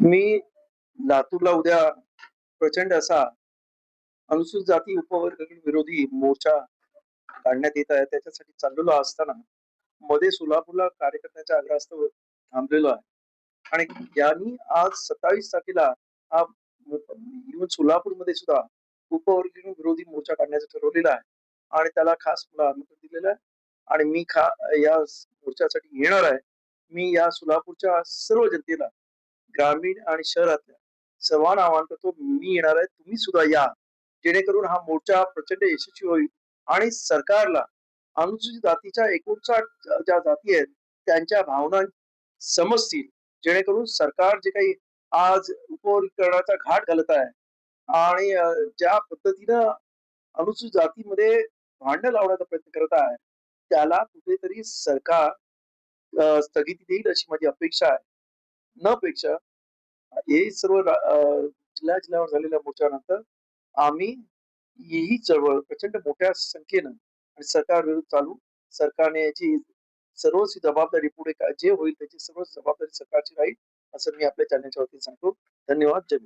मी लातूरला उद्या प्रचंड असा अनुसूचित जाती उपवर्ग विरोधी मोर्चा काढण्यात येत आहे. त्याच्यासाठी चाललेलो असताना मध्ये सोलापूरला कार्यकर्त्यांच्या आग्रहास्तव थांबलेलो आहे. आणि यांनी आज 27 तारखेला हा इव्हन सोलापूरमध्ये सुद्धा उपवर्गीय विरोधी मोर्चा काढण्याचं ठरवलेलं आहे. आणि त्याला खास मला आमंत्रण दिलेलं आहे. आणि मी या मोर्चासाठी येणार आहे. मी या सोलापूरच्या सर्व जनतेला, ग्रामीण आणि शहरातल्या सर्वांना आवाहन करतो, मी येणार आहे, तुम्ही सुद्धा या, जेणेकरून हा मोर्चा प्रचंड यशस्वी होईल आणि सरकारला अनुसूचित जातीच्या 59 ज्या जाती आहेत त्यांच्या भावना समजतील, जेणेकरून सरकार जे काही आज उपवर्गीकरणाचा घाट घालत आहे आणि ज्या पद्धतीनं अनुसूचित जातीमध्ये भांडण लावण्याचा प्रयत्न करत आहे त्याला कुठेतरी सरकार स्थगिती देईल अशी माझी अपेक्षा आहे. न पेक्षा हे सर्व जिल्ह्यावर झालेल्या मोर्चानंतर आम्ही ही चळवळ प्रचंड मोठ्या संख्येनं आणि सरकार विरुद्ध चालू, सरकारने याची सर्वच जबाबदारी पुढे जे होईल त्याची सर्व जबाबदारी सरकारची राहील असं मी आपल्या चॅनलच्या वतीने सांगतो. धन्यवाद. जय